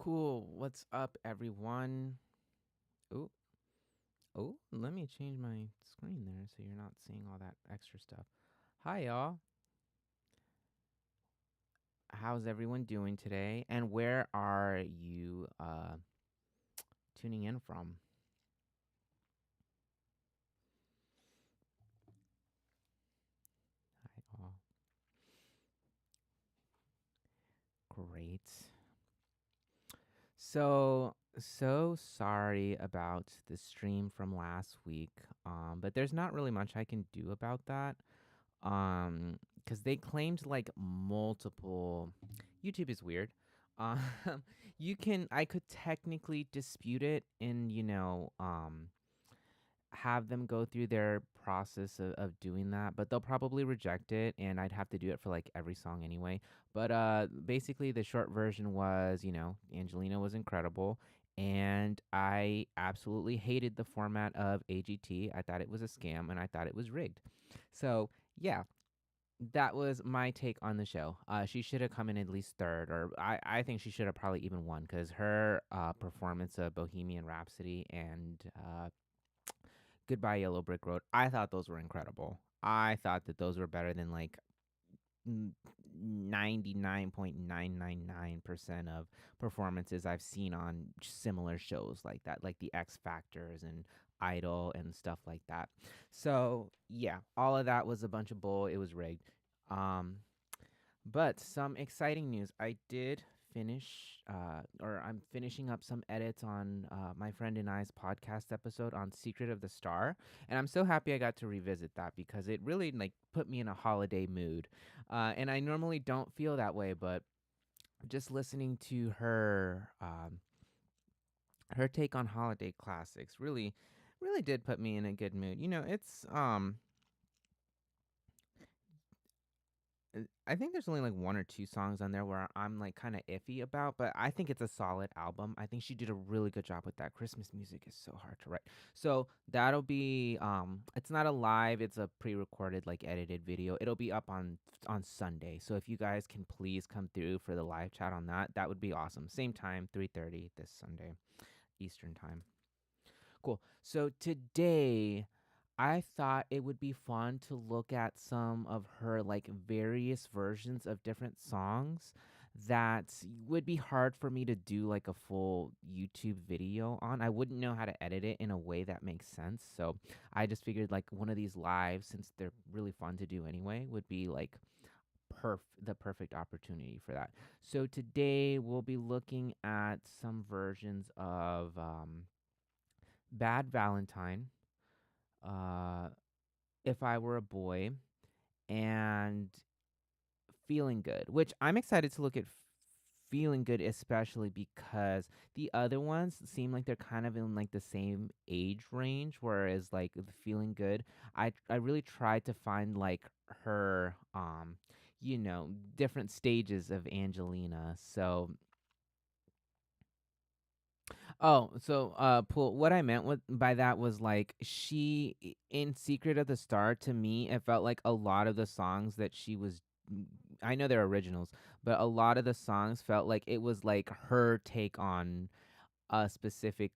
Cool. What's up, everyone? Oh, let me change my screen there so you're not seeing all that extra stuff. Hi, y'all. How's everyone doing today? And where are you tuning in from? Hi, all. Great. So sorry about the stream from last week. But there's not really much I can do about that. Because they claimed like multiple. YouTube is weird. Um, I could technically dispute it and have them go through their process of doing that, but they'll probably reject it, and I'd have to do it for like every song anyway. But basically, the short version was, Angelina was incredible. And I absolutely hated the format of AGT. I thought it was a scam and I thought it was rigged. So, yeah, that was my take on the show. She should have come in at least third, or I think she should have probably even won because her performance of Bohemian Rhapsody and Goodbye Yellow Brick Road, I thought those were incredible. I thought that those were better than like 99.999% of performances I've seen on similar shows like that, like the X Factors and Idol and stuff like that. So, yeah, all of that was a bunch of bull. It was rigged. Um, but some exciting news. I did finish, or I'm finishing up some edits on my friend and I's podcast episode on Secret of the Star, and I'm so happy I got to revisit that because it really like put me in a holiday mood. And I normally don't feel that way, but just listening to her take on holiday classics really did put me in a good mood. It's I think there's only like one or two songs on there where I'm like kind of iffy about, but I think it's a solid album. I think she did a really good job with that. Christmas music is so hard to write. So that'll be it's not a live, it's a pre-recorded like edited video. It'll be up on Sunday. So if you guys can please come through for the live chat on that, that would be awesome. Same time, 3:30 this Sunday, Eastern time. Cool. So today, I thought it would be fun to look at some of her like various versions of different songs that would be hard for me to do like a full YouTube video on. I wouldn't know how to edit it in a way that makes sense. So I just figured like one of these lives, since they're really fun to do anyway, would be like the perfect opportunity for that. So today we'll be looking at some versions of Bad Valentine, uh, If I Were a Boy, and Feeling Good, which I'm excited to look at Feeling Good, especially because the other ones seem like they're kind of in like the same age range, whereas like the Feeling Good, I really tried to find like her different stages of Angelina. So Pool, what I meant by that was like in Secret of the Star, to me, it felt like a lot of the songs that she was, I know they're originals, but a lot of the songs felt like it was like her take on a specific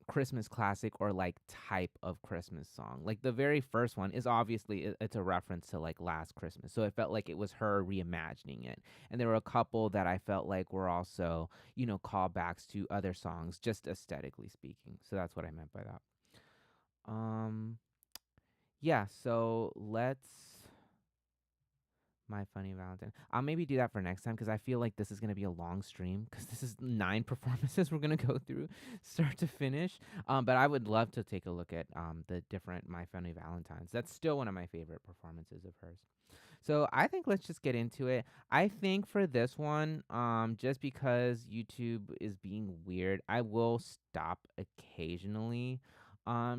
Christmas classic or like type of Christmas song. Like the very first one is obviously it's a reference to like Last Christmas. So it felt like it was her reimagining it. And there were a couple that I felt like were also, callbacks to other songs just aesthetically speaking. So that's what I meant by that. Um yeah, so let's My Funny Valentine. I'll maybe do that for next time because I feel like this is going to be a long stream because this is 9 performances we're going to go through start to finish. But I would love to take a look at the different My Funny Valentines. That's still one of my favorite performances of hers. So I think let's just get into it. I think for this one, just because YouTube is being weird, I will stop occasionally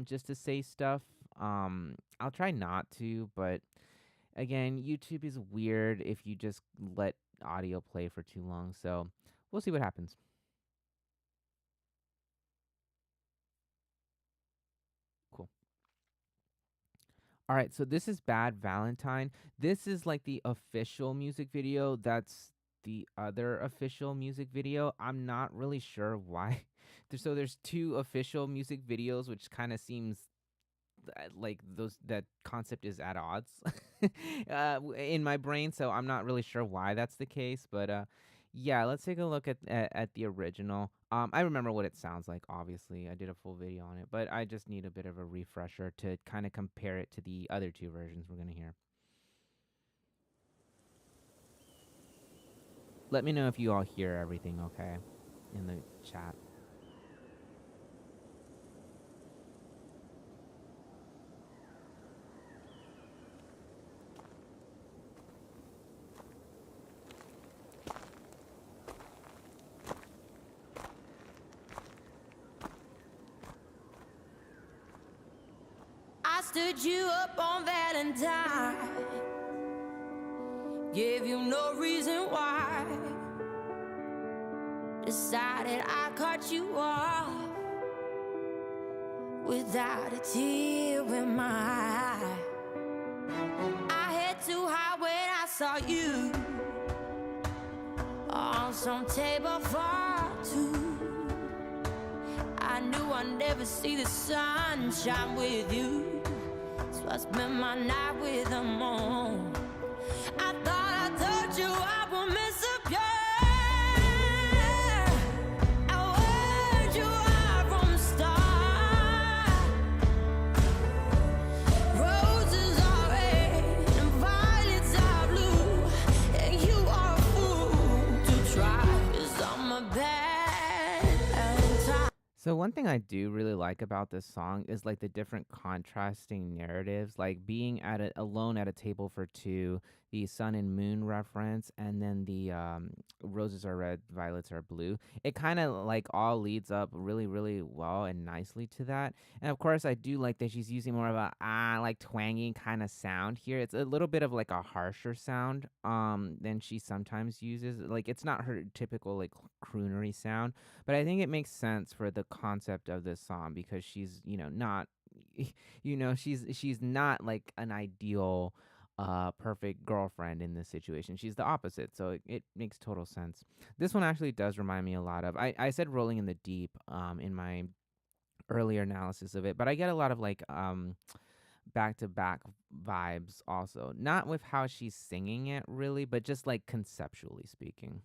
just to say stuff. I'll try not to, but again, YouTube is weird if you just let audio play for too long. So we'll see what happens. Cool. All right, so this is Bad Valentine. This is like the official music video that's the other official music video. I'm not really sure why. There's two official music videos, which kind of seems like those that concept is at odds in my brain. So I'm not really sure why that's the case, but yeah, let's take a look at the original. I remember what it sounds like. Obviously, I did a full video on it, but I just need a bit of a refresher to kind of compare it to the other two versions we're gonna hear. Let me know if you all hear everything okay in the chat. I stood you up on Valentine, gave you no reason why, decided I cut you off without a tear in my eye. I head too high when I saw you on some table for two. I knew I'd never see the sunshine with you, so I spent my night with the moon. I thought I told you I would miss a girl. I heard you are from the start. Roses are red and violets are blue, and you are a fool to try, 'cause I'm a bad Valentine. So one thing I do really like about this song is like the different contrasting narratives, like being alone at a table for two, the sun and moon reference, and then the roses are red, violets are blue. It kind of like all leads up really, really well and nicely to that. And of course, I do like that she's using more of a like twangy kind of sound here. It's a little bit of like a harsher sound than she sometimes uses. Like it's not her typical like croonery sound. But I think it makes sense for the concept of this song because she's, not she's not like an ideal perfect girlfriend in this situation. She's the opposite. So it makes total sense. This one actually does remind me a lot of I said Rolling in the Deep in my earlier analysis of it, but I get a lot of like back to back vibes also. Not with how she's singing it really, but just like conceptually speaking.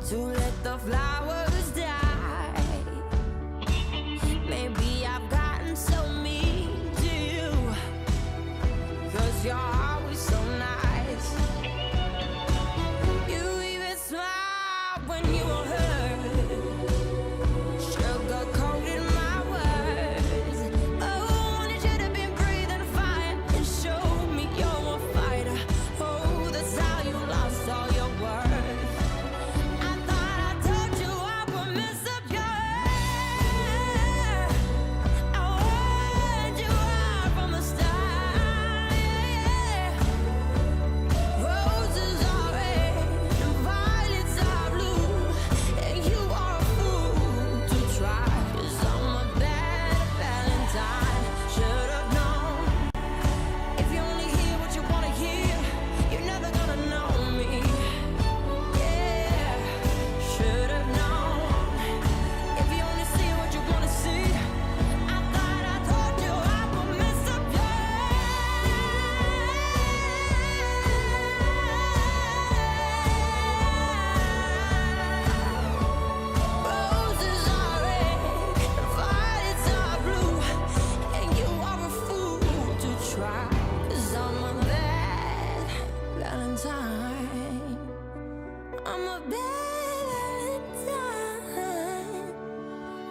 To let the flowers die. Maybe I've gotten so mean to you, 'cause you're always so nice. You even smile when you were hurt, sugar coated my words. Oh, wanted you to be breathing fire and show me you're a fighter. Oh, that's how you lost all your worth.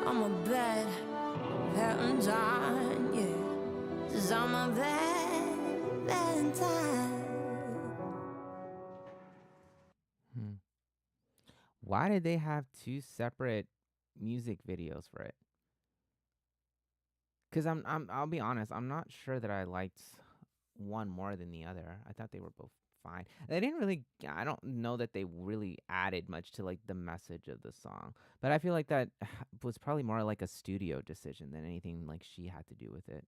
I'm a bad Valentine, yeah. 'Cause I'm a bad Valentine. Why did they have two separate music videos for it? Because I'll be honest, I'm not sure that I liked one more than the other. I thought they were both fine. They didn't really. I don't know that they really added much to like the message of the song, but I feel like that was probably more like a studio decision than anything like she had to do with it.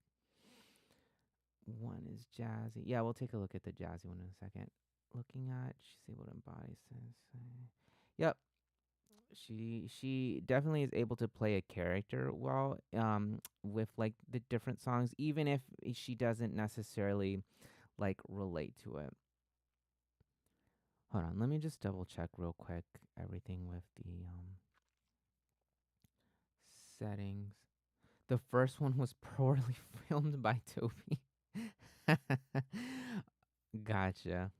One is Jazzy. Yeah, we'll take a look at the Jazzy one in a second. Looking at, she's able to embody sense. Yep, she definitely is able to play a character well with like the different songs, even if she doesn't necessarily like relate to it. Hold on, let me just double check real quick everything with the settings. The first one was poorly filmed by Toby. Gotcha.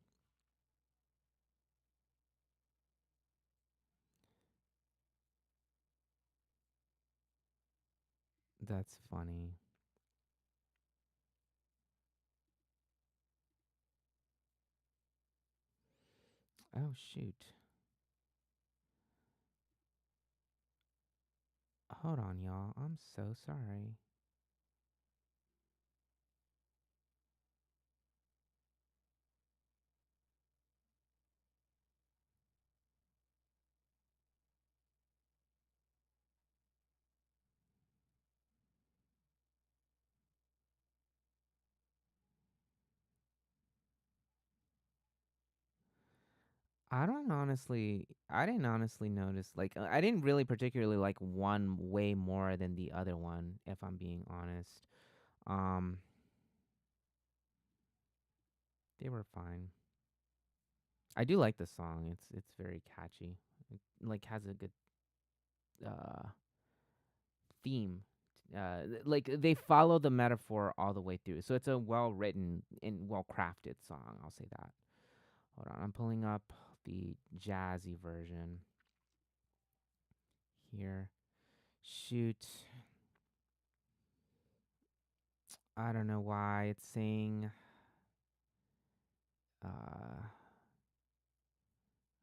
That's funny. Oh shoot. Hold on, y'all. I'm so sorry. I didn't honestly notice, like, I didn't really particularly like one way more than the other one, if I'm being honest. Um, they were fine. I do like the song. It's very catchy. It, like has a good uh theme. Like they follow the metaphor all the way through. So it's a well written and well crafted song. I'll say that. Hold on, I'm pulling up the jazzy version here. Shoot. I don't know why it's saying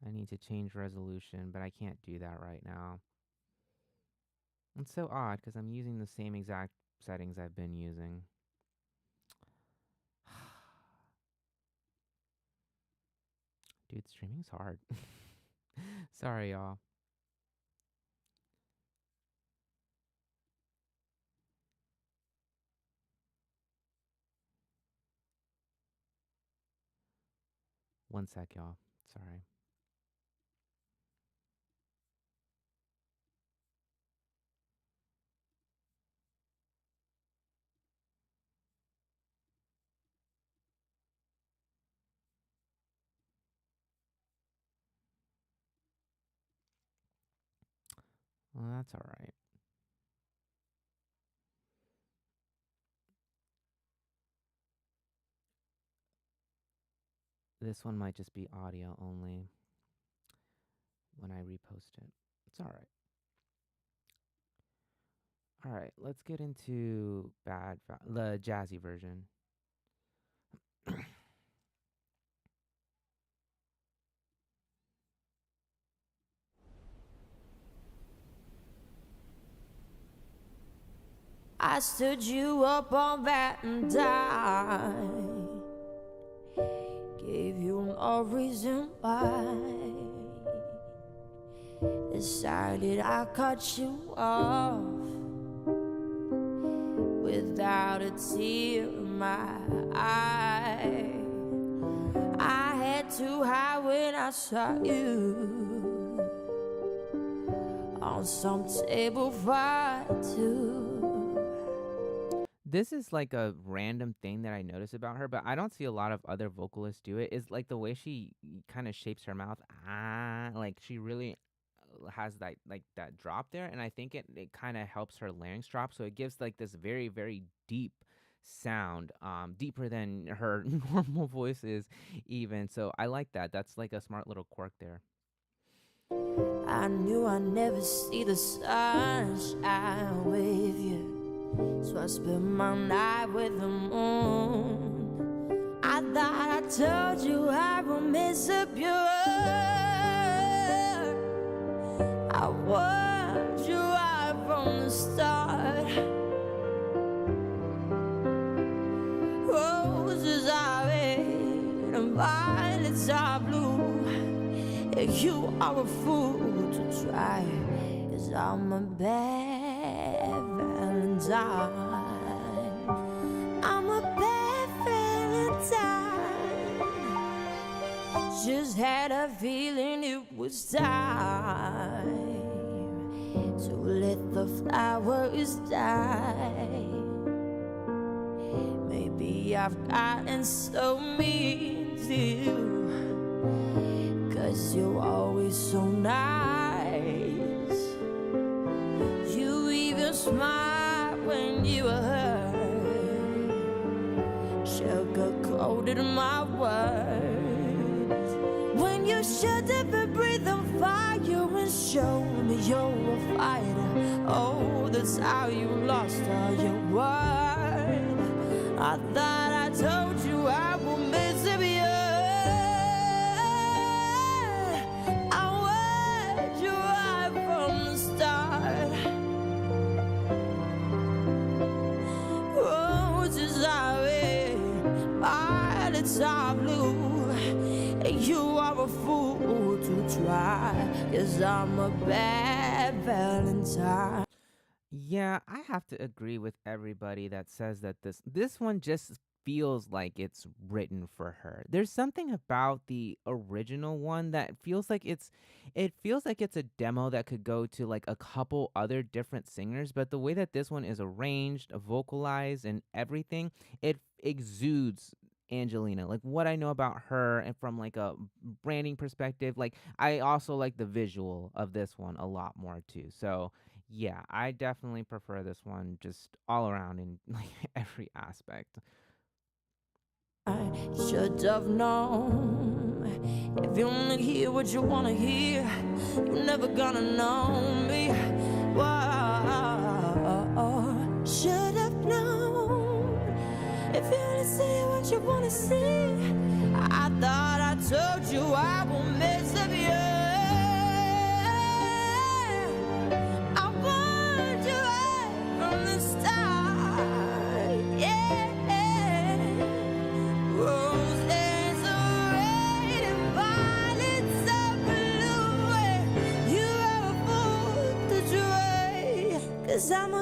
I need to change resolution, but I can't do that right now. It's so odd because I'm using the same exact settings I've been using. Dude, streaming's hard. Sorry, y'all. One sec, y'all. Sorry. Well, that's all right. This one might just be audio only when I repost it. It's all right. All right, let's get into the jazzy version. I stood you up on Valentine, gave you no reason why. Decided I cut you off without a tear in my eye. I had to hide when I saw you on some table for two. This is like a random thing that I notice about her, but I don't see a lot of other vocalists do it. Is like the way she kind of shapes her mouth. Like she really has that like that drop there, and I think it kind of helps her larynx drop, so it gives like this very very deep sound, deeper than her normal voice is even. So I like that. That's like a smart little quirk there. I knew I'd never see the sunshine with you, so I spent my night with the moon. I thought I told you I will miss up your heart. I warned you right from the start. Roses I violets are blue. You are a fool to try, 'cause I'm a bad Valentine. I'm a bad Valentine. Just had a feeling it was time to let the flowers die. Maybe I've gotten so mean to you, 'cause you're always so nice. You even smile when you were hurt, sugar-coated my words. When you shut up and breathe on fire and show me you're a fighter, oh, that's how you lost all your worth. I thought I told you I will miss you. I was you right from the start. Roses are red, violets are blue. You are a fool to try, 'cause I'm a bad Valentine. Yeah, I have to agree with everybody that says that this one just feels like it's written for her. There's something about the original one that feels like it's a demo that could go to like a couple other different singers, but the way that this one is arranged, vocalized and everything, it exudes Angelina. Like what I know about her and from like a branding perspective, like I also like the visual of this one a lot more too. So yeah, I definitely prefer this one just all around in like every aspect. I should have known. If you only hear what you wanna hear, you're never gonna know me. Whoa, should have known. If you only see what you wanna see, I thought I told you I won't miss of you. I want you right from the start. Yeah. Roses are red and violets are blue. You are a fool to try, 'cause I'm a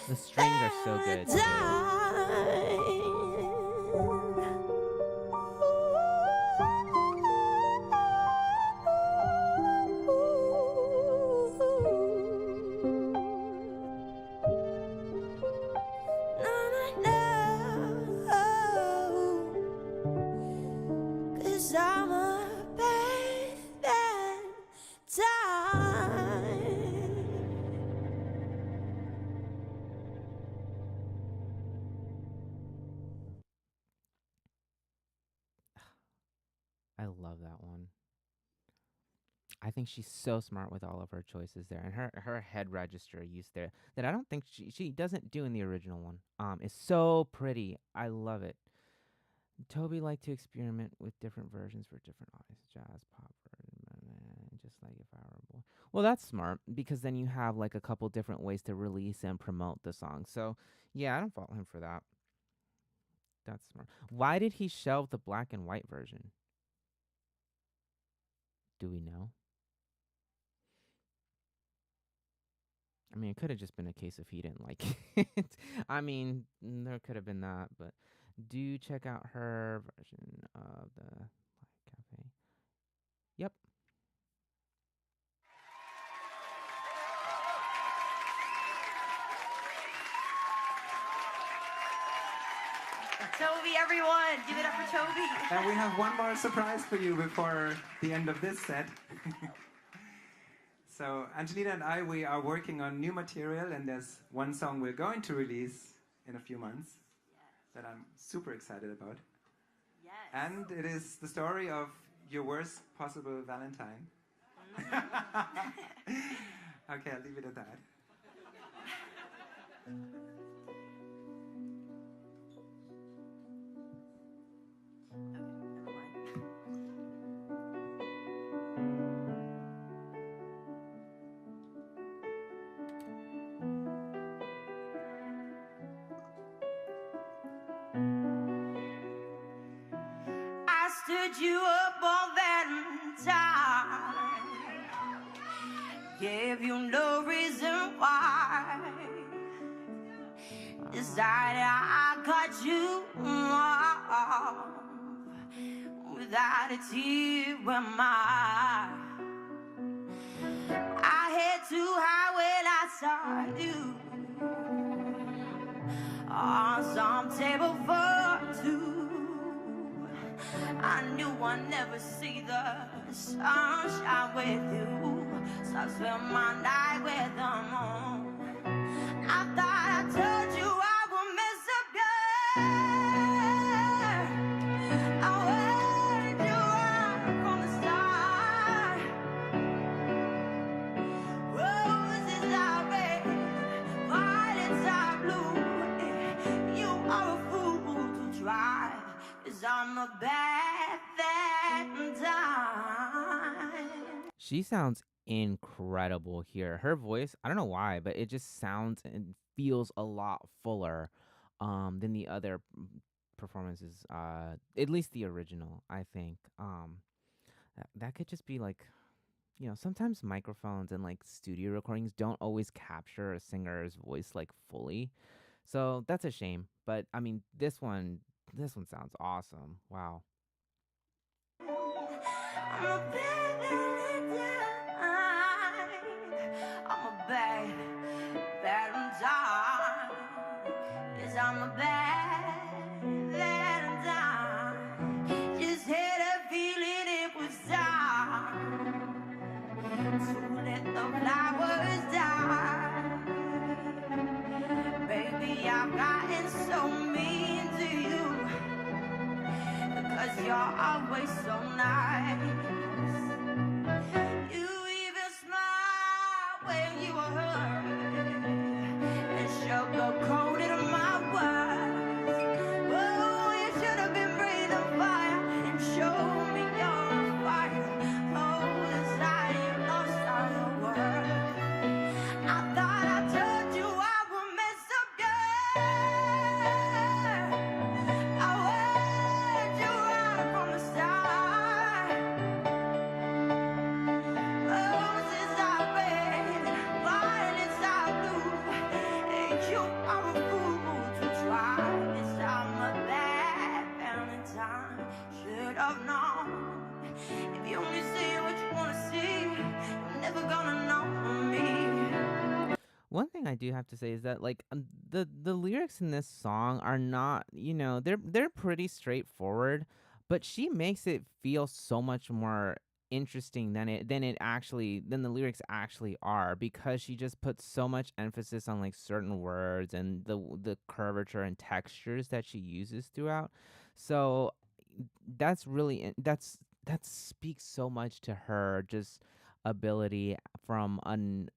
The strings are so good too. Cause I'm a bad, bad time. I love that one. I think she's so smart with all of her choices there, and her head register use there that I don't think she doesn't do in the original one. Is so pretty. I love it. Toby liked to experiment with different versions for different audiences, jazz, pop, just like if I were a boy. Well, that's smart because then you have like a couple different ways to release and promote the song. So yeah, I don't fault him for that. That's smart. Why did he shelve the black and white version? Do we know? I mean, it could have just been a case of he didn't like it. I mean, there could have been that, but do check out her version of the Cafe. Yep. Toby, everyone, give it up for Toby. And we have one more surprise for you before the end of this set. So Angelina and we are working on new material, and there's one song we're going to release in a few months that I'm super excited about. Yes. And it is the story of your worst possible Valentine. Okay, I'll leave it at that. stood you up on Valentine. Gave you no reason why. Decided I cut you off without a tear in my eye. I had to hide when I saw you on some table for two. I knew I'd never see the sunshine with you, so I spent my night with the moon. I thought I told you I would miss a girl. I wanted you right from the start. Roses are red, violets are blue. You are a fool to try, 'cause I'm a bad Valentine. She sounds incredible here. Her voice, I don't know why, but it just sounds and feels a lot fuller than the other performances, at least the original, I think. That could just be like, sometimes microphones and like studio recordings don't always capture a singer's voice like fully. So that's a shame. But I mean, this one sounds awesome. Wow. I'm a bad Valentine. Yes, I'm a bad Valentine. Just had a feeling it was time to let the flowers die. Baby, I've gotten so mean to you, because you're always so nice. You even smile when you were hurt and sugar-coated my words. Oh, you should have been breathing fire and showed me your fire. Oh, the side you lost on the world. I thought I told you I would miss a girl. I wanted you right from the start. Roses are red, violets are blue, and you are a fool to try. Yes, I'm a bad Valentine. Should have known. If you only see what you want to see, you're never gonna know me. One thing I do have to say is that like the lyrics in this song are not, they're pretty straightforward, but she makes it feel so much more interesting than the lyrics actually are, because she just puts so much emphasis on like certain words and the curvature and textures that she uses throughout. So that's really that speaks so much to her just ability from an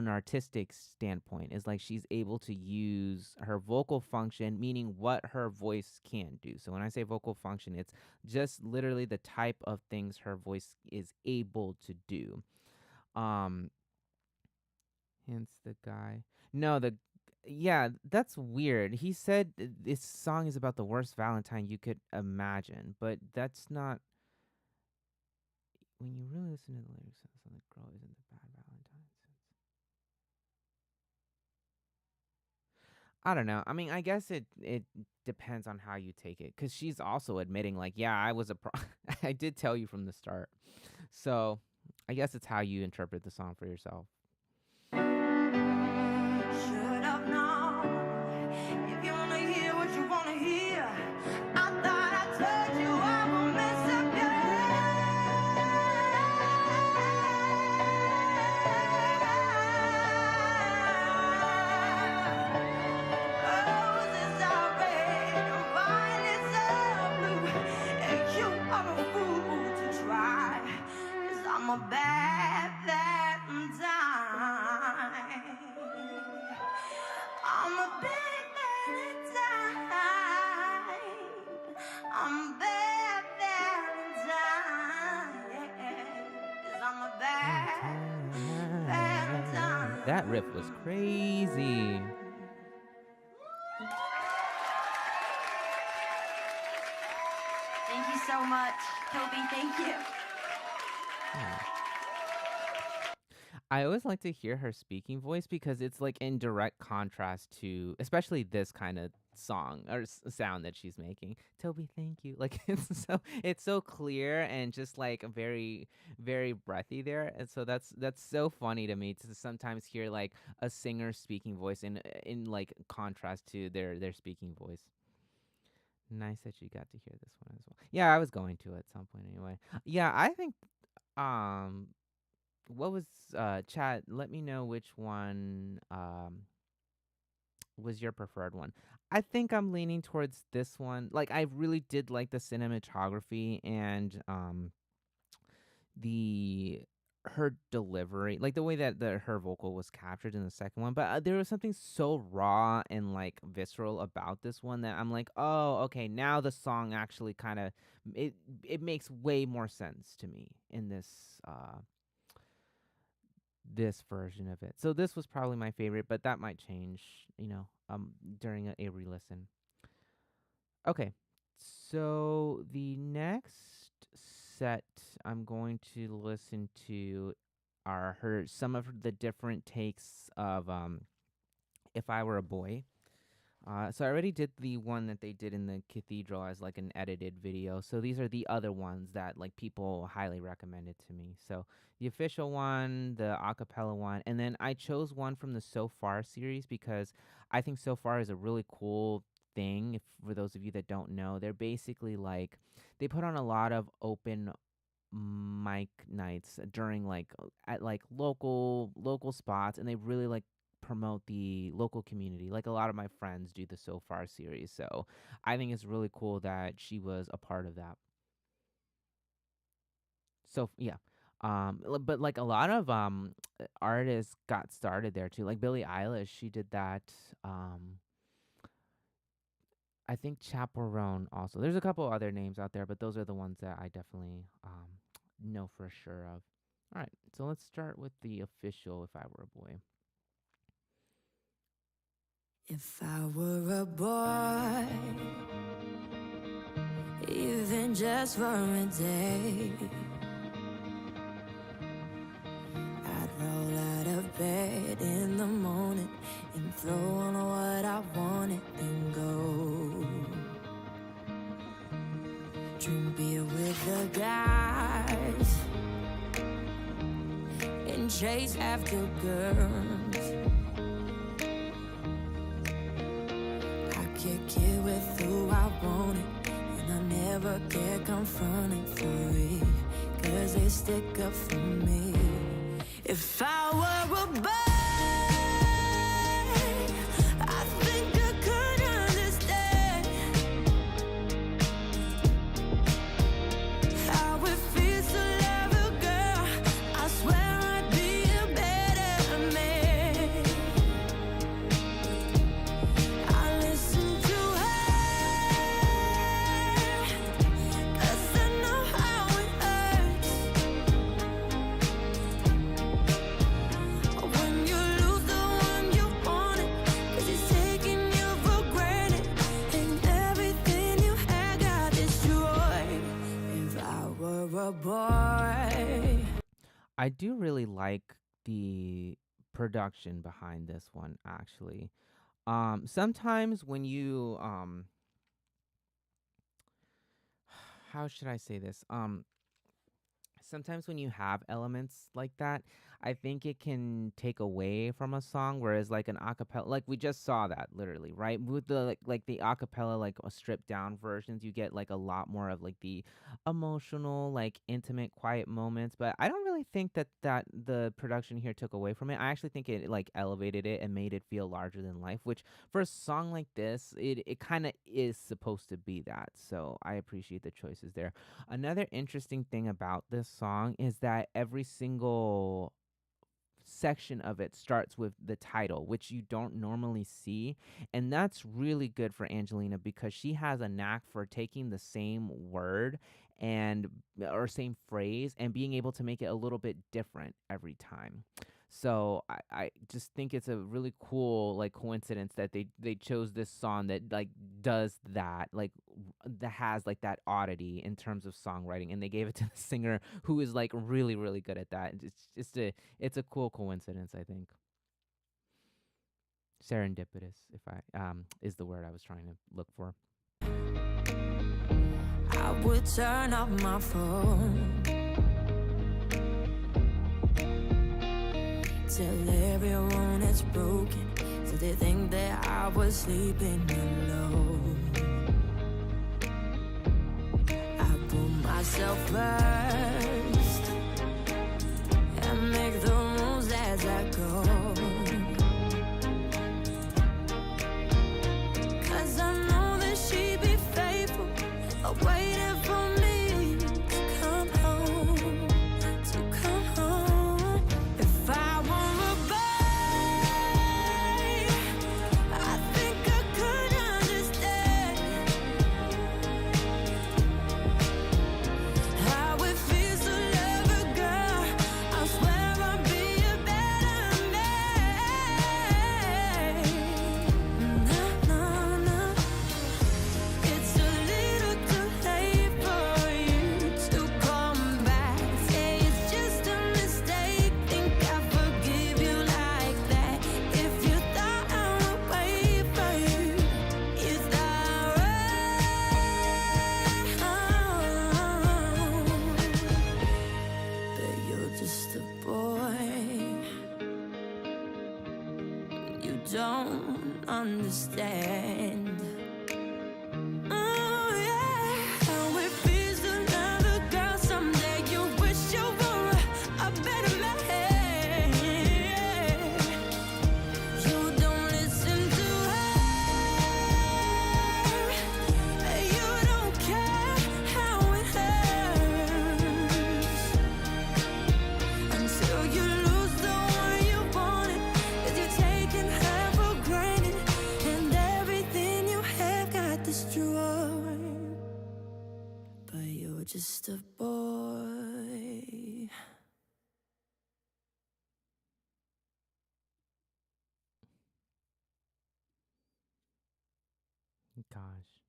artistic standpoint, is like she's able to use her vocal function, meaning what her voice can do. So when I say vocal function, it's just literally the type of things her voice is able to do. Hence the guy. No, yeah, that's weird. He said this song is about the worst Valentine you could imagine, but that's not. When you really listen to the lyrics, it sounds like the girl isn't the bad Valentine. I don't know. I mean, I guess it depends on how you take it, because she's also admitting like, yeah, I was I did tell you from the start. So I guess it's how you interpret the song for yourself. Should have known. If you wanna hear what you wanna hear, I thought I told you I would miss a Roses are red, violets are blue, and you are a fool to try, 'cause I'm a bad Valentine. I'm a bad Valentine. I'm a bad Valentine. 'Cause I'm a bad Valentine. That riff was crazy. Thank you so so much. Toby, thank you. Yeah. I always like to hear her speaking voice because it's like in direct contrast to, especially this kind of song or sound that she's making. Toby, thank you. Like it's so clear and just like very very breathy there, and so that's so funny to me to sometimes hear like a singer speaking voice in like contrast to their speaking voice. Nice that you got to hear this one as well. Yeah, I was going to at some point anyway. Yeah, I think um what was chat, let me know which one was your preferred one. I think I'm leaning towards this one. Like I really did like the cinematography and the her delivery, like the way that her vocal was captured in the second one, but there was something so raw and like visceral about this one that I'm like, oh, okay, now the song actually kind of it it makes way more sense to me in this version of it. So this was probably my favorite, but that might change, during a re-listen. Okay. So the next set I'm going to listen to are her some of the different takes of If I Were a Boy. So I already did the one that they did in the cathedral as like an edited video. So these are the other ones that like people highly recommended to me. So the official one, the acapella one, and then I chose one from the Sofar series because I think Sofar is a really cool thing. If for those of you that don't know, they're basically like they put on a lot of open mic nights during like at like local spots, and they really like promote the local community. Like a lot of my friends do the So Far series, so I think it's really cool that she was a part of that. So yeah. But like a lot of artists got started there too. Like Billie Eilish, she did that. Um, I think Chaperone also. There's a couple other names out there, but those are the ones that I definitely know for sure of. All right, so let's start with the official If I Were a Boy. If I were a boy, even just for a day, I'd roll out of bed in the morning and throw on what I wanted, then go drink beer with the guys and chase after girls. I kick it with who I wanted, and I never get confronted for it, 'cause they stick up for me. If I were a boy, I think I could understand how it feels to love a girl. I swear I'd be a better man. I listen to her, 'cause I know how it hurts when you lose the one you wanted, 'cause he's taking you for granted, and everything you had got destroyed. If I were a boy. I do really like the production behind this one actually. Sometimes when you how should I say this? Sometimes when you have elements like that, I think it can take away from a song. Whereas like an acapella, like we just saw that literally, right? With the like the acapella, like stripped down versions, you get like a lot more of like the emotional, like intimate, quiet moments. But I don't really think that the production here took away from it. I actually think it like elevated it and made it feel larger than life. Which for a song like this, it kind of is supposed to be that. So I appreciate the choices there. Another interesting thing about this song is that every single section of it starts with the title, which you don't normally see. And that's really good for Angelina because she has a knack for taking the same word and or same phrase and being able to make it a little bit different every time. So I just think it's a really cool like coincidence that they chose this song that like does that like that has like that oddity in terms of songwriting, and they gave it to the singer who is like really good at that. It's just it's a cool coincidence, I think. Serendipitous, if I is the word I was trying to look for. I would turn off my phone, tell everyone it's broken, so they think that I was sleeping alone. I put myself first and make the moves as I go, 'cause I know that she be faithful, waiting for me to come home, to come home. If I were a boy, I think I could understand how it feels to love a girl. I swear I'll be a better man. No, no, it's a little too late for you to come back. Say it's just a mistake, think I forgive you like that. If you thought I would wait for you, is that wrong? But you're just a boy, you don't understand. Oh yeah, how it feels to love a girl. Someday you wish you were a better man. You don't listen to her, you don't care how it hurts, until you lose the one you wanted, 'cause you're taking her for granted, and everything you have got destroyed. But you're just a boy. Gosh,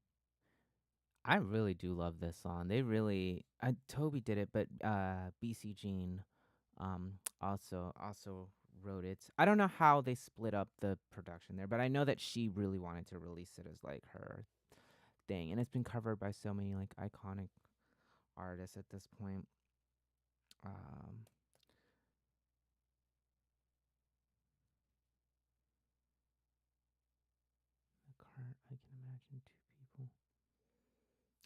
I really do love this song. They really, Toby did it, but BC Jean, also wrote it. I don't know how they split up the production there, but I know that she really wanted to release it as like her thing, and it's been covered by so many like iconic artists at this point. Um, I can imagine two people.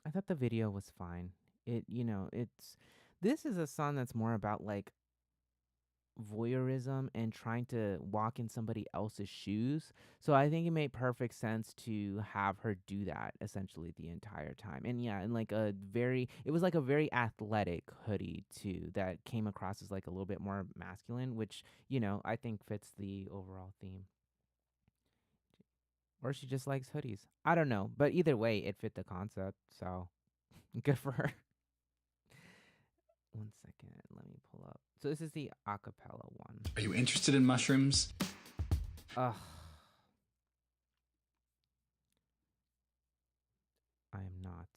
I thought the video was fine. This is a song that's more about like voyeurism and trying to walk in somebody else's shoes. So I think it made perfect sense to have her do that essentially the entire time. And yeah, and like it was like a very athletic hoodie too that came across as like a little bit more masculine, which, I think fits the overall theme. Or she just likes hoodies. I don't know, but either way, it fit the concept. So good for her. 1 second, let me pull up. So this is the acapella one. Are you interested in mushrooms? Ugh. I am not.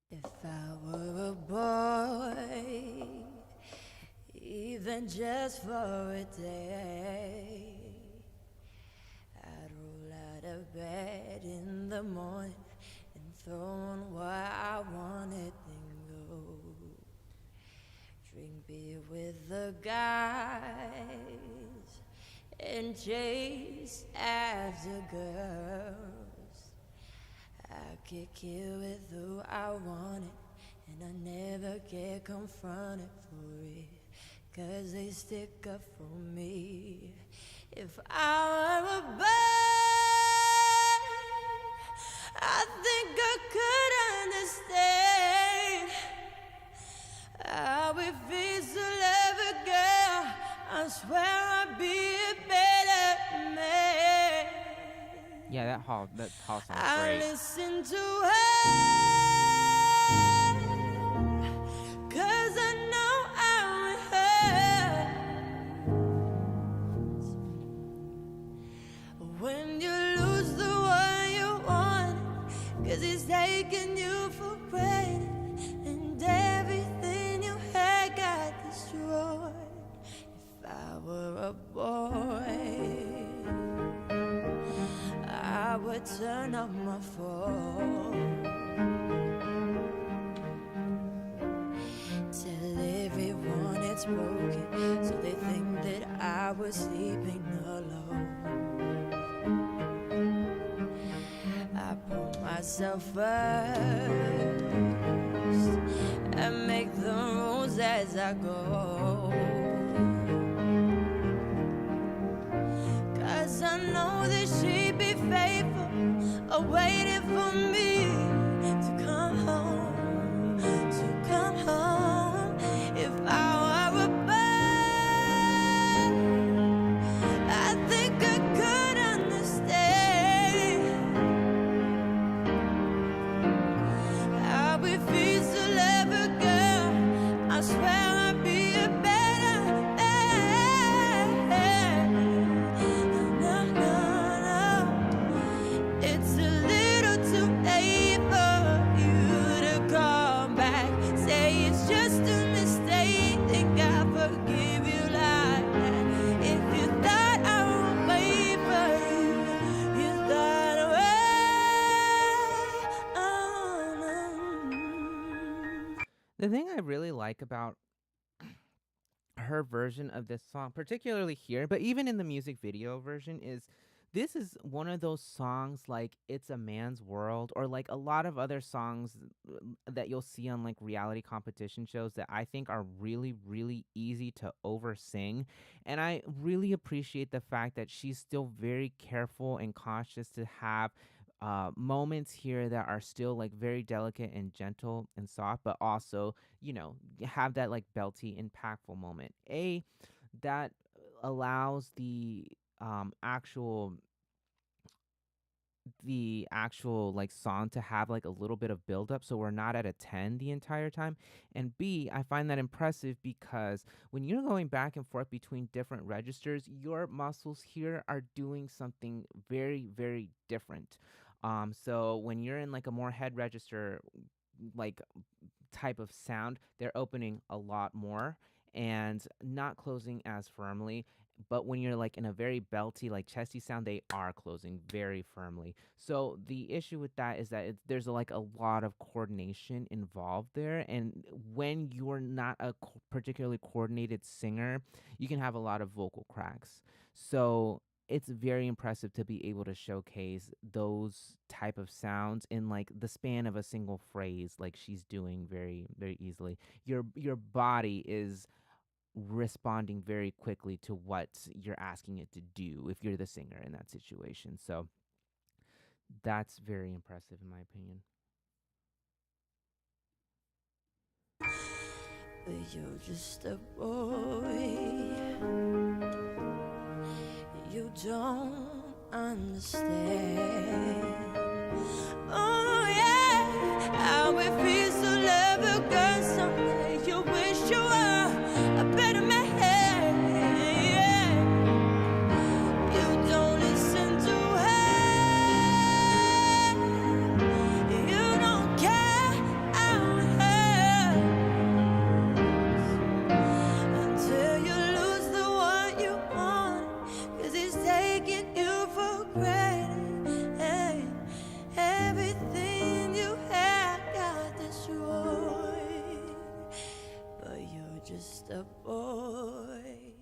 If I were a boy, even just for a day, I'd roll out of bed in the morning and throw on what I wanted, then go drink beer with the guys and chase after girls. I could kill with who I wanted, and I never get confronted for it, 'cause they stick up for me. If I were a bird, I think I could understand how it feels to love a girl. I swear I'd be a better Yeah, that Hall song's I great. listen to her 'cause I know how it hurts when you lose the one you want, 'cause it's taking you for granted and everything you had got destroyed. If I were a boy, I would turn off my phone, tell everyone it's broken, so they think that I was sleeping alone. I put myself first and make the rules as I go, 'cause I know that she'd be faithful, waiting for me to come home, to come home. If I were a bird, I think I could understand. I refuse to love a girl, I swear I'd be a better man. No, no, no. It's a little too late for you to come back. Say it's just a mistake, think I forgive you like that. If you thought I would wait for you, you thought The thing I really like about her version of this song, particularly here, but even in the music video version, is this is one of those songs like It's a Man's World, or like a lot of other songs that you'll see on like reality competition shows that I think are really, really easy to over sing. And I really appreciate the fact that she's still very careful and cautious to have moments here that are still like very delicate and gentle and soft, but also, have that like belty, impactful moment. That allows the actual like song to have like a little bit of build up, so we're not at a 10 the entire time. And B, I find that impressive because when you're going back and forth between different registers, your muscles here are doing something very, very different. So when you're in like a more head register like type of sound, they're opening a lot more and not closing as firmly. But when you're like in a very belty, like chesty sound, they are closing very firmly. So the issue with that is that there's like a lot of coordination involved there. And when you're not a particularly coordinated singer, you can have a lot of vocal cracks. So it's very impressive to be able to showcase those type of sounds in like the span of a single phrase, like she's doing very, very easily. Your body is responding very quickly to what you're asking it to do if you're the singer in that situation. So that's very impressive in my opinion. but you're just a boy. You don't understand. Oh yeah, I refuse to love a girl someday. You wish you were a better man. Yeah. You don't listen to her. You don't care how it hurts until you lose the one you want, 'cause it's taking you for granted. Hey, everything you had got destroyed, but you're just a boy.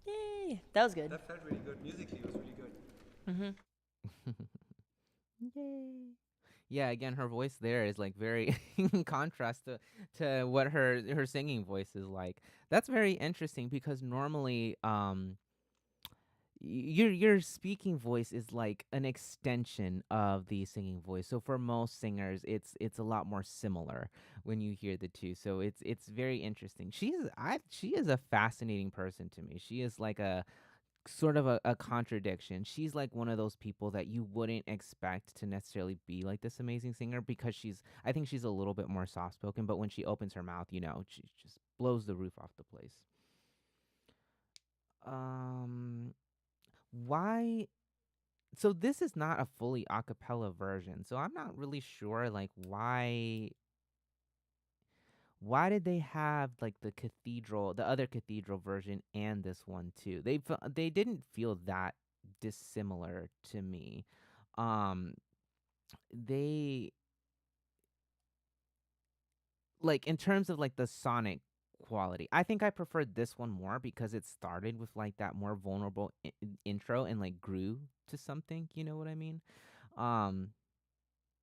Yay, that was good. That felt really good. Musically, it was really good. Yay. Yeah, again, her voice there is like very in contrast to what her singing voice is like. That's very interesting because normally your speaking voice is like an extension of the singing voice. So for most singers, it's a lot more similar when you hear the two. So it's very interesting. She is a fascinating person to me. She is like a sort of a contradiction. She's like one of those people that you wouldn't expect to necessarily be like this amazing singer because I think she's a little bit more soft spoken, but when she opens her mouth, she just blows the roof off the place. Why? So this is not a fully a cappella version, so I'm not really sure like why did they have like the other cathedral version and this one too? They didn't feel that dissimilar to me. Um they like in terms of like the sonic quality. I think I preferred this one more because it started with like that more vulnerable intro and like grew to something, you know what I mean? Um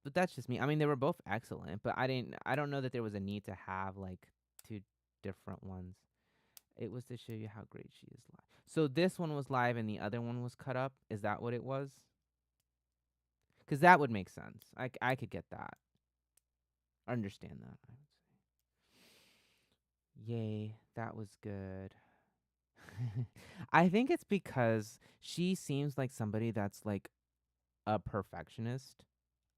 but that's just me. I mean, they were both excellent, but I don't know that there was a need to have like two different ones. It was to show you how great she is live. So this one was live and the other one was cut up. Is that what it was? Because that would make sense. I could get that. Understand that. I would say. Yay, that was good. I think it's because she seems like somebody that's like a perfectionist.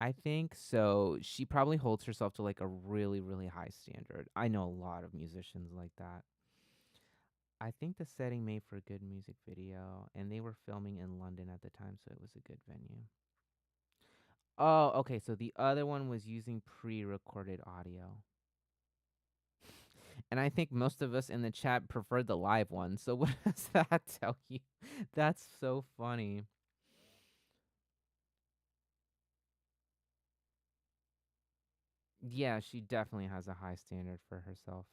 I think so. She probably holds herself to like a really, really high standard. I know a lot of musicians like that. I think the setting made for a good music video, and they were filming in London at the time, so it was a good venue. Oh, okay. So the other one was using pre-recorded audio, and I think most of us in the chat preferred the live one. So what does that tell you? That's so funny. Yeah, she definitely has a high standard for herself.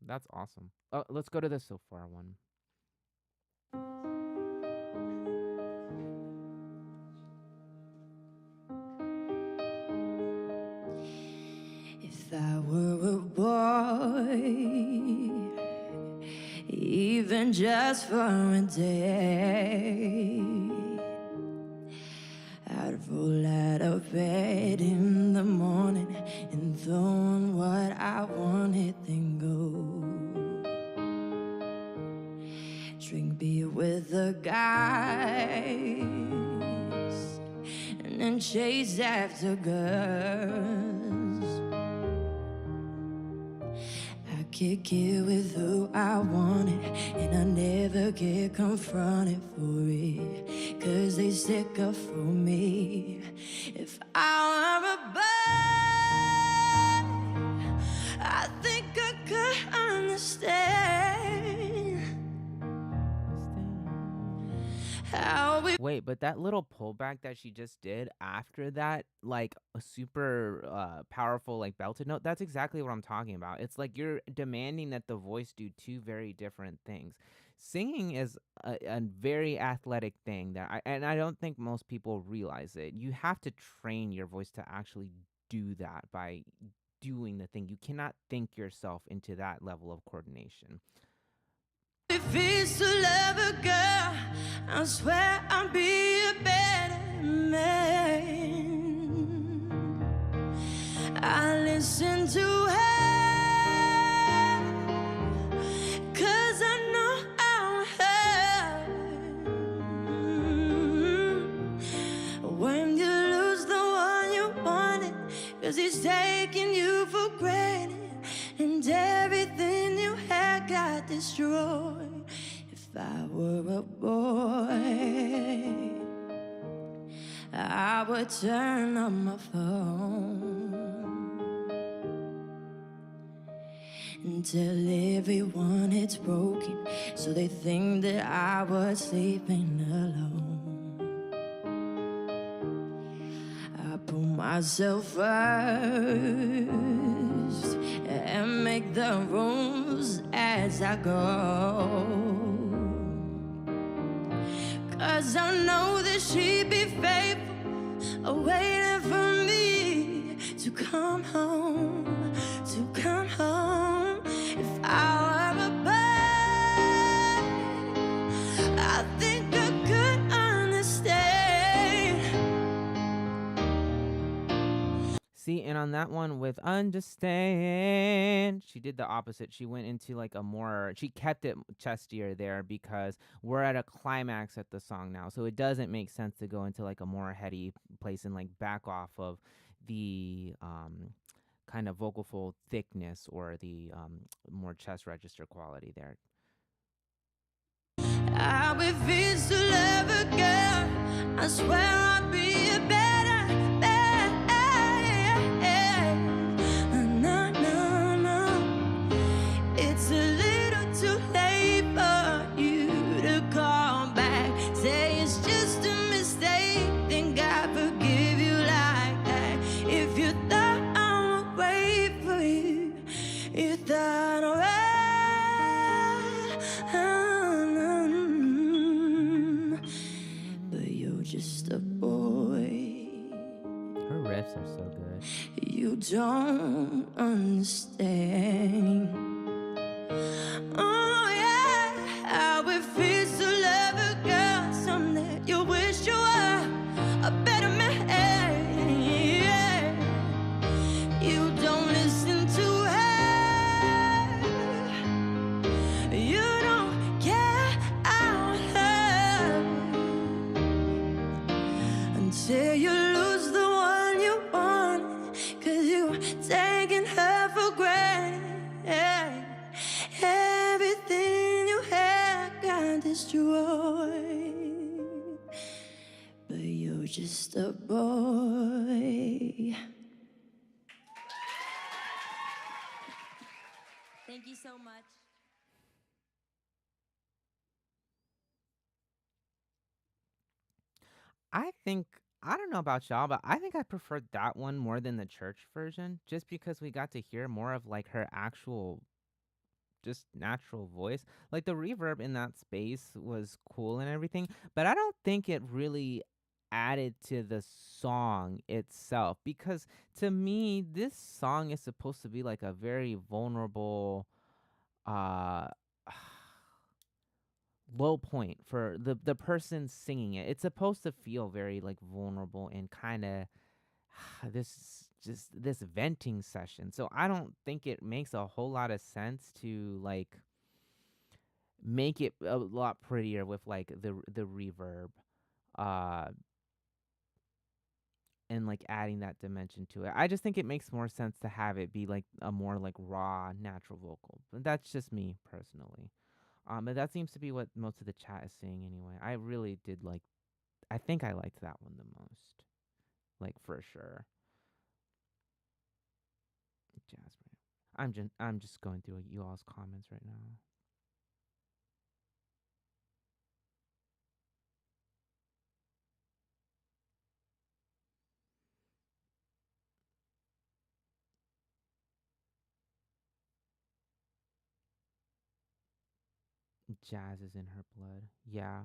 That's awesome. Oh, let's go to the Sofar one. If I were a boy, even just for a day, I'd roll out of bed in the morning and throw on what I wanted, then go drink beer with the guys and then chase after girls. I kick it with who I wanted, and I never get confronted for it, 'cause they stick up for me. If I were a bird, I think I could understand how we. Wait, but that little pullback that she just did after that, like a super powerful, like belted note, that's exactly what I'm talking about. It's like you're demanding that the voice do two very different things. Singing is a very athletic thing and I don't think most people realize it. You have to train your voice to actually do that by doing the thing. You cannot think yourself into that level of coordination. If it's to love a girl, I swear I'll be a better man. I listen to her, 'cause I know I'm hurt. When you lose the one you wanted, 'cause he's taking you for granted, and everything you had got destroyed. If I were a boy, I would turn on my phone and tell everyone it's broken, so they think that I was sleeping alone. I put myself first and make the rules as I go, 'cause I know that she'd be faithful, waiting for me to come home, to come home. If I were a bird, I think I could understand. See, and on that one with understand, she did the opposite. She went into like a more, she kept it chestier there because we're at a climax at the song now. So it doesn't make sense to go into like a more heady place and like back off of the kind of vocal fold thickness or the more chest register quality there. I refuse to love a girl. I swear I'll be a better, no, no, no. It's a little too late for you to call back. Say it's just a mistake, then God forgive you like that. If you thought I would wait for you, you thought just a boy. Her riffs are so good. You don't understand. Oh yeah, I refuse to love a girl someday. You wish you were a better man. Yeah. You don't listen to her. You don't care about her. Until you lose the one you want, 'cause you taking her for granted. Everything you had got destroyed, but you're just a boy. Thank you so much. I think I don't know about y'all, but I think I preferred that one more than the church version, just because we got to hear more of like her actual, just natural voice. Like the reverb in that space was cool and everything, but I don't think it really added to the song itself because to me this song is supposed to be like a very vulnerable uh low point for the person singing it. It's supposed to feel very like vulnerable and kind of this just this venting session. So I don't think it makes a whole lot of sense to like make it a lot prettier with like the reverb uh and like adding that dimension to it. I just think it makes more sense to have it be like a more like raw natural vocal. But that's just me personally. But that seems to be what most of the chat is saying anyway. I really did like. I think I liked that one the most, like for sure. Jasper, I'm just going through you all's comments right now. Jazz is in her blood. Yeah.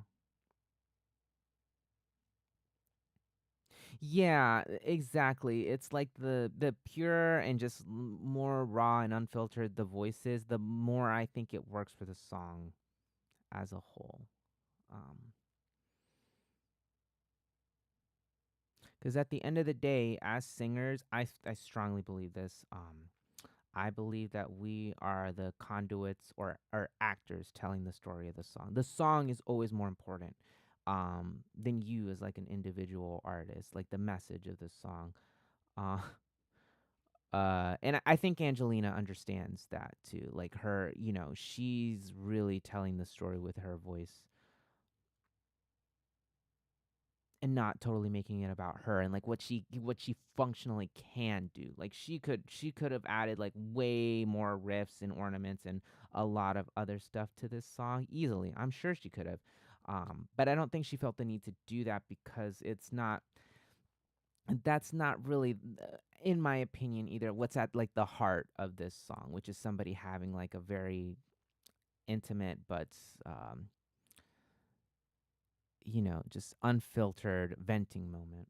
Yeah, exactly. It's like the pure and just more raw and unfiltered the voice is, the more I think it works for the song as a whole. Because at the end of the day, as singers, I strongly believe this. I believe that we are the conduits or actors telling the story of the song. The song is always more important than you as like an individual artist, like the message of the song. Uh, and I think Angelina understands that too. Like her, she's really telling the story with her voice and not totally making it about her and like what she functionally can do. Like she could have added like way more riffs and ornaments and a lot of other stuff to this song easily. I'm sure she could have. But I don't think she felt the need to do that because that's not really in my opinion either what's at like the heart of this song, which is somebody having like a very intimate but um just unfiltered venting moment.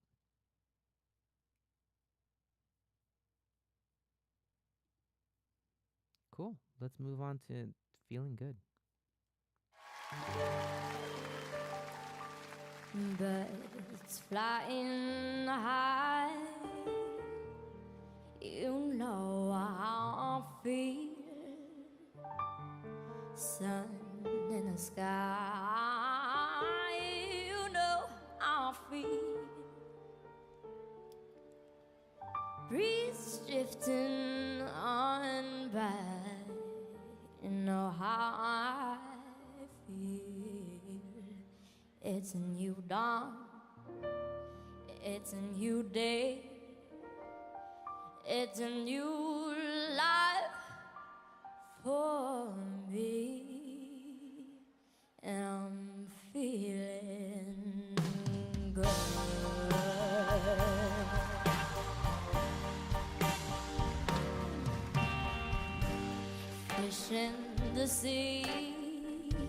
Cool. Let's move on to feeling good. Birds flying high breeze drifting on by. You know how I feel. It's a new dawn. It's a new day. It's a new life for me. And I'm feeling good. Fish in the sea,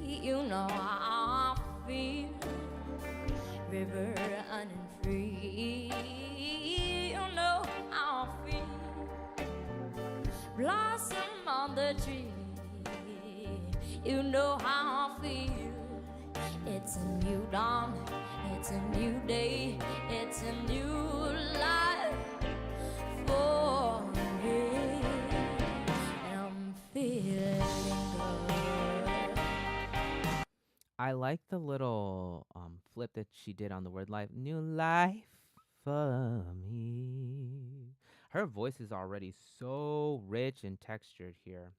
you know how I feel. River running free, you know how I feel. Blossom on the tree, you know how I feel. It's a new dawn, it's a new day, it's a new life for me. And I'm feeling good. I like the little flip that she did on the word life. New life for me. Her voice is already so rich and textured here.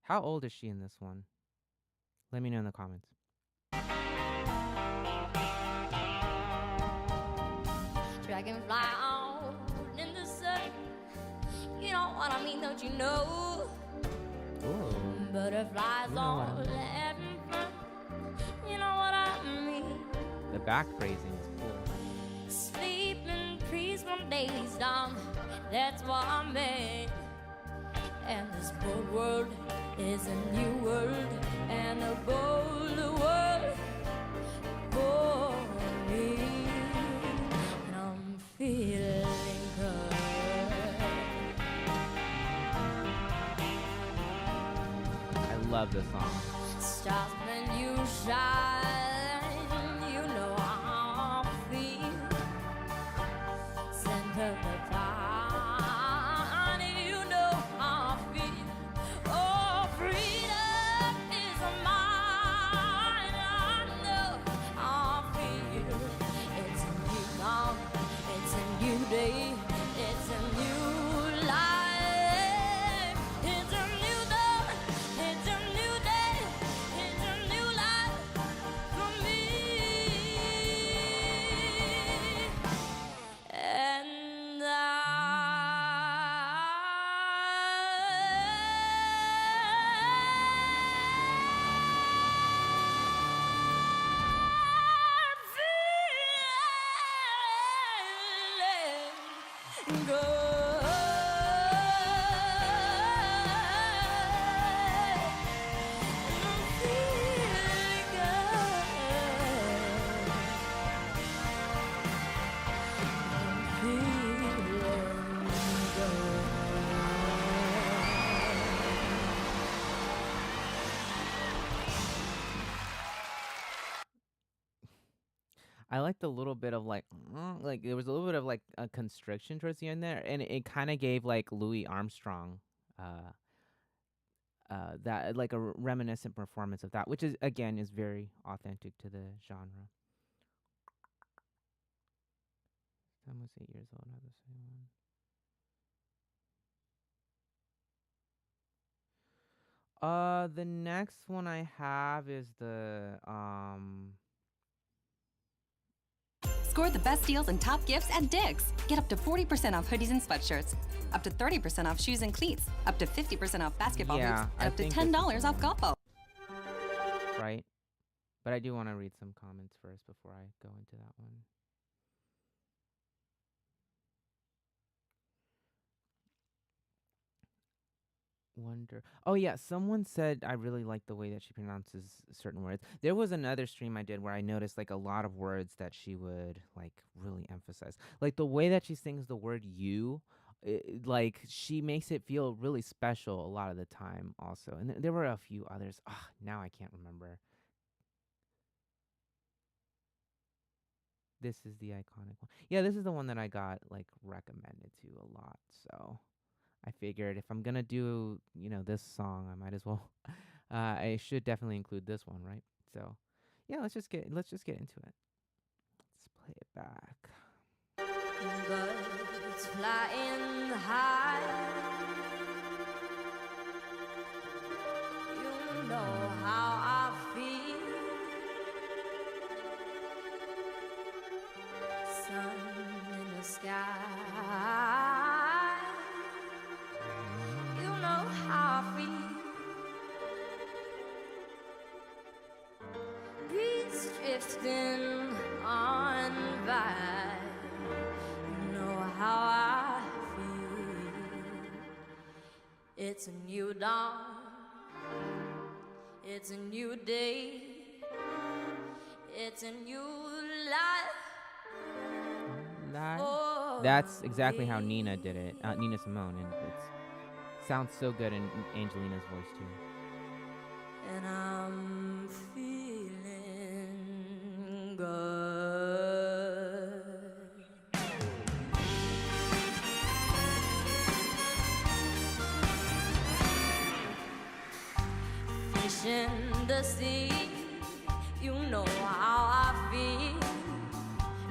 How old is she in this one? Let me know in the comments. Dragonfly out in the sun. You know what I mean, don't you know? Ooh. Butterflies You know what I all mean. having fun. You know what I mean? The back phrasing is cool. Sleeping trees from days down. That's what I meant. And this bold world is a new world, and a bold world for me. And I'm feeling good. I love this song. Stars when you shine, you know how I feel. Center the cloud, you know how I feel. Oh, freedom is mine, I know how I feel. It's a new dawn, it's a new day, it's a new life. It's a new dawn, it's a new day, it's a new life for me. And I'm feeling good. I'm feeling I like the little bit of like there was a little bit of like a constriction towards the end there, and it kind of gave like Louis Armstrong, uh, that like a reminiscent performance of that, which is again is very authentic to the genre. Sam was 8 years old. Had the same one. The next one I have is the Score the best deals and top gifts at Dick's. Get up to 40% off hoodies and sweatshirts, up to 30% off shoes and cleats, up to 50% off basketball Yeah, hoops, I and up to think this is $10 the off one. golf balls. Right, but I do want to read some comments first before I go into that one. Wonder. Oh yeah, someone said I really like the way that she pronounces certain words. There was another stream I did where I noticed like a lot of words that she would like really emphasize. Like the way that she sings the word you, like she makes it feel really special a lot of the time also. And there were a few others. Ah, now I can't remember. This is the iconic one. Yeah, this is the one that I got like recommended to a lot. So I figured if I'm gonna do, this song, I might as well. I should definitely include this one, right? So, yeah, let's just get into it. Let's play it back. birds flying high. You know how I feel. Sun in the sky. You know how I feel. Breeze drifting on by. You know how I feel. It's a new dawn. It's a new day. It's a new life. That's exactly how Nina did it. Nina Simone, and it sounds so good in Angelina's voice too. And I'm feeling good. Fish in the sea, you know how I feel.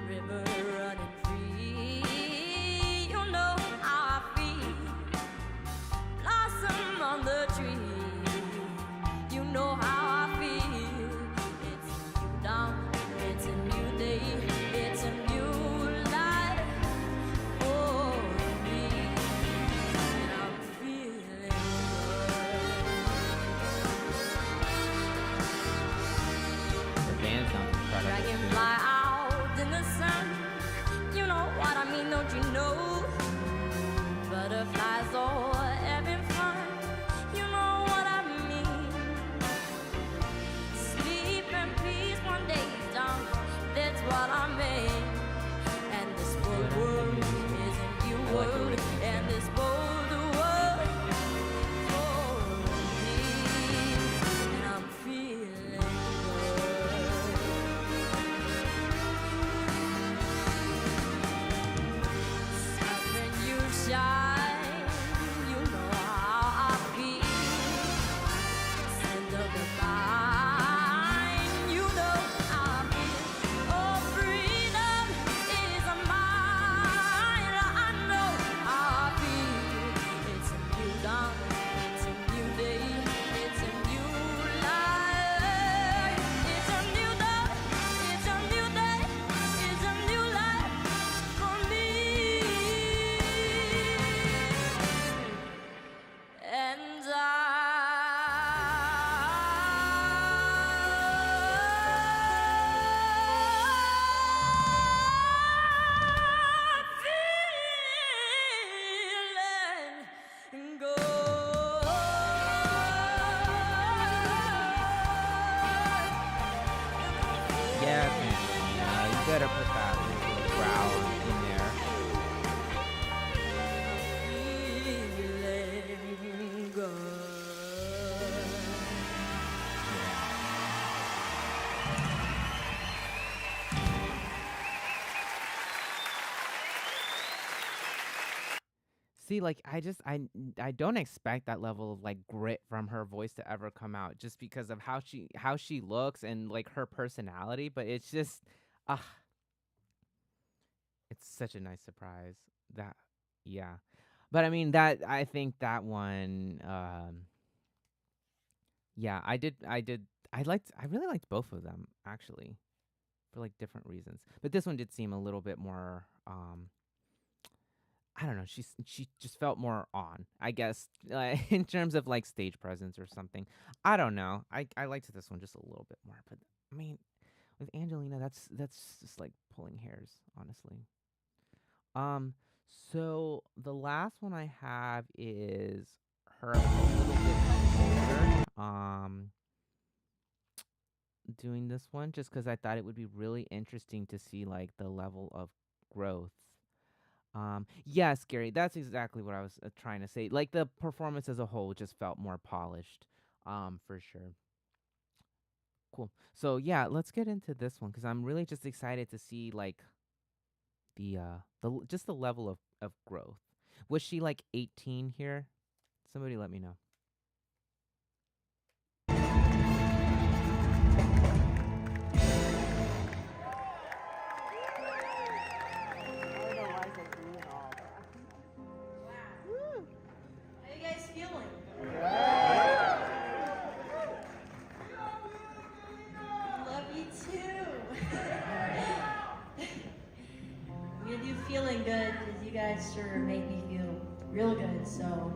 River running free, you know how I feel. Blossom on the tree, you know how I feel. It's a new dawn, it's a new day, it's a new life for me. And I'm feeling The band sounds incredible. dragonfly out in the sun. You know what I mean, don't you know? Butterflies all having fun. You know what I mean. Sleep in peace one day done. That's what I mean. And this whole world is a new world. And this whole world for me. And I'm feeling good. When you shine, you know how I feel. Scent of the vine, you know how I feel. Oh, freedom is mine. I know how I feel. It's a new dawn, it's a new day, it's a new life. It's a new dawn, it's a new day, it's a new life for me. And I'm feeling good. Yes, Angelina, you better put that little growl in there. Feeling good. See, like I don't expect that level of like grit from her voice to ever come out just because of how she looks and like her personality, but it's just ah it's such a nice surprise. That yeah. But I mean that I think that one yeah, I really liked both of them actually for like different reasons. But this one did seem a little bit more I don't know. She just felt more on, I guess, in terms of like stage presence or something. I don't know. I liked this one just a little bit more, but I mean, with Angelina, that's just like pulling hairs, honestly. Um, so the last one I have is her a little bit older. Doing this one just because I thought it would be really interesting to see like the level of growth. Yes, Gary, that's exactly what I was trying to say. Like the performance as a whole just felt more polished, for sure. Cool. So yeah, let's get into this one because I'm really just excited to see like just the level of growth. Was she like 18 here? Somebody let me know. feeling good because you guys sure make me feel real good. So.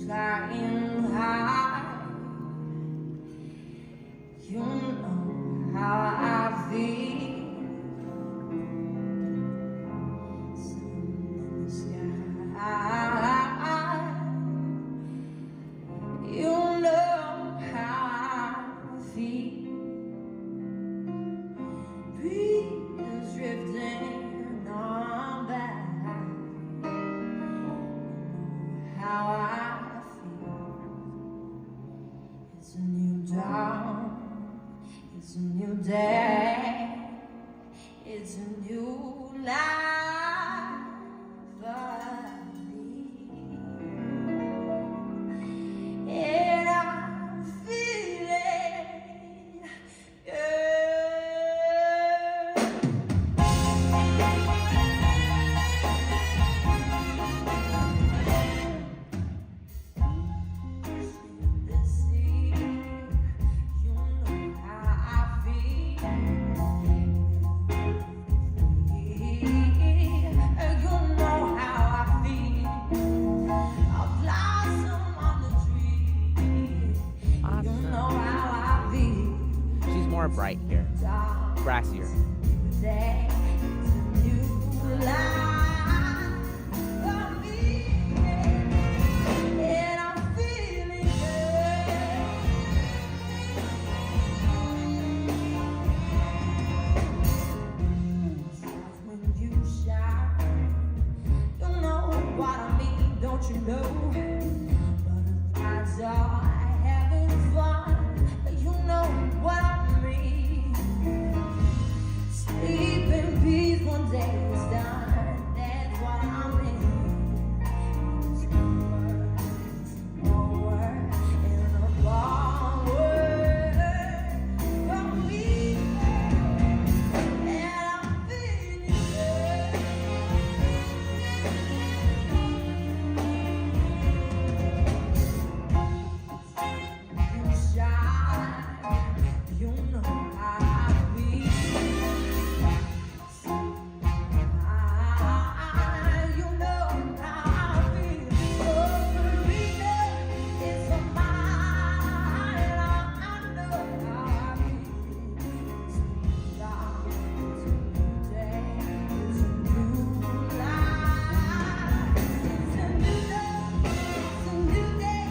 Flying high, you know how I feel. Sun in the sky, you know how I feel. Breeze drifting on by, how I. It's a new dawn, it's a new day, it's a new life for me. And I'm feeling good. She's more bright here, brassier. Don't you know? Butterflies are having fun. You know what I mean. Sleep in peace one day is done. That's what I mean. It's more work in a long word for me. And I'm feeling good. You know how I feel. You know how I feel. Oh, Marina, it's a mile. I know how I feel. It's a new dawn, it's a new day, it's a new life. It's a new dawn, it's a new day,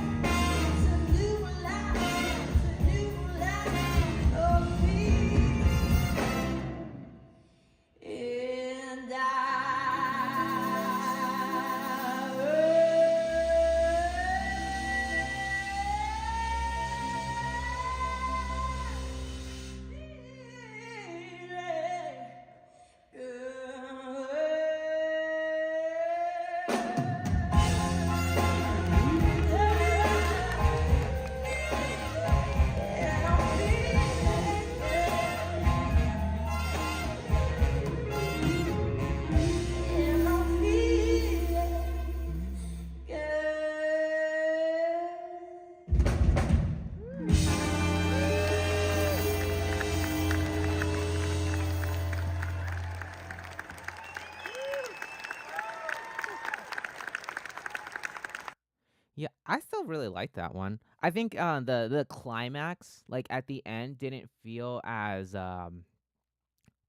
it's a new life, it's a new life of me. And Yeah, I still really like that one. I think the climax, like at the end, didn't feel as I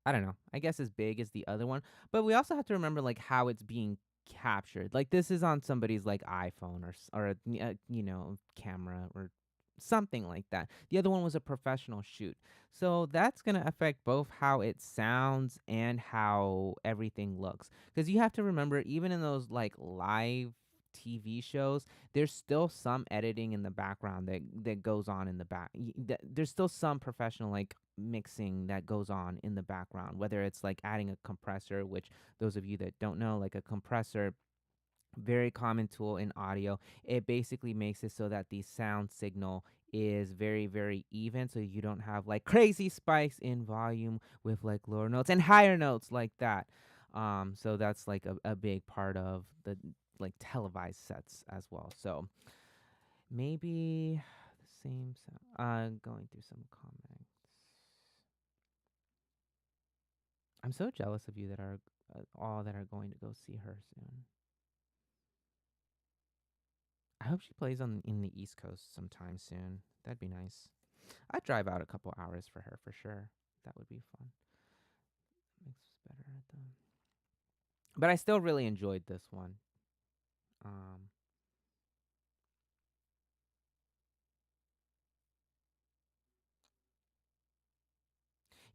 don't know, I guess as big as the other one. But we also have to remember like how it's being captured. Like this is on somebody's like iPhone or a camera or something like that. The other one was a professional shoot. So that's going to affect both how it sounds and how everything looks. Cuz you have to remember even in those like live TV shows, there's still some editing in the background that goes on in the there's still some professional like mixing that goes on in the background, whether it's like adding a compressor, which those of you that don't know, like a compressor, very common tool in audio. It basically makes it so that the sound signal is very, very even, so you don't have like crazy spikes in volume with like lower notes and higher notes like that. So that's like a big part of the like televised sets as well. So maybe same sound. Going through some comments. I'm so jealous of you that are all that are going to go see her soon. I hope she plays on in the East Coast sometime soon. That'd be nice. I'd drive out a couple hours for her for sure. That would be fun. Makes us better at them. But I still really enjoyed this one. Um,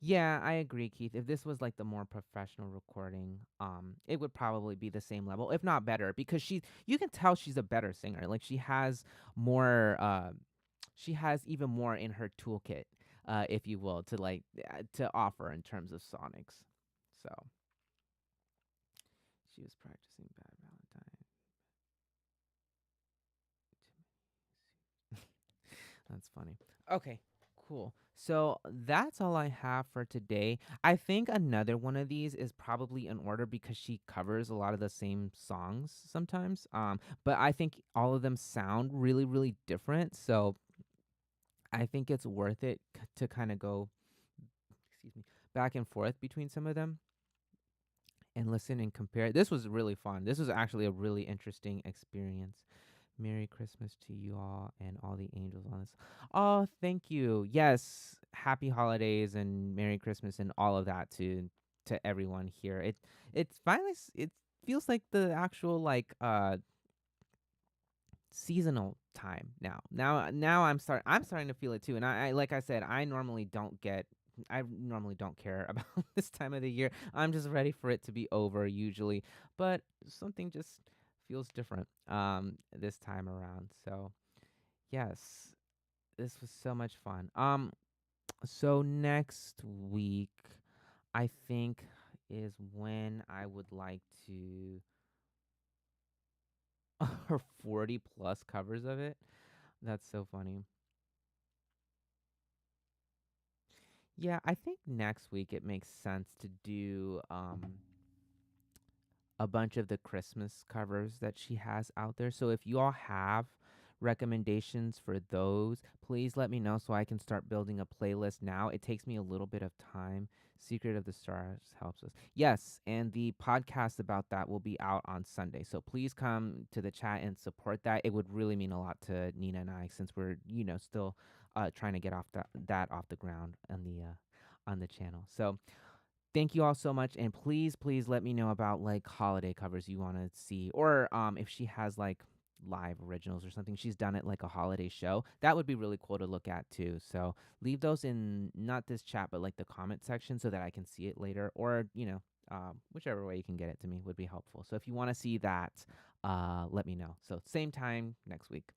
yeah, I agree, Keith. If this was like the more professional recording, it would probably be the same level, if not better, because you can tell she's a better singer. Like more, she has even more in her toolkit, if you will, to to offer in terms of sonics. So she was practicing Bad Valentine. That's funny. Okay, cool. So that's all I have for today. I think another one of these is probably in order because she covers a lot of the same songs sometimes. But I think all of them sound really, really different. So I think it's worth it to kind of go, excuse me, back and forth between some of them and listen and compare. This was really fun. This was actually a really interesting experience. Merry Christmas to you all and all the angels on this. Oh, thank you. Yes, happy holidays and Merry Christmas and all of that to everyone here. It's finally it feels like the actual seasonal time now. Now I'm starting to feel it too. And I like I said, I normally don't care about this time of the year. I'm just ready for it to be over usually. But something just feels different this time around. So yes, this was so much fun. So next week I think is when I would like to or 40 plus covers of it. That's so funny. Yeah, I think next week it makes sense to do a bunch of the Christmas covers that she has out there. So if you all have recommendations for those, please let me know so I can start building a playlist now. It takes me a little bit of time. Secret of the Stars helps us. Yes, and the podcast about that will be out on Sunday. So please come to the chat and support that. It would really mean a lot to Nina and I since we're, still trying to get that off the ground on the channel. So thank you all so much, and please let me know about like holiday covers you want to see, or if she has like live originals or something she's done at like a holiday show. That would be really cool to look at too. So leave those in not this chat but like the comment section so that I can see it later, or whichever way you can get it to me would be helpful. So if you want to see that, let me know. So same time next week.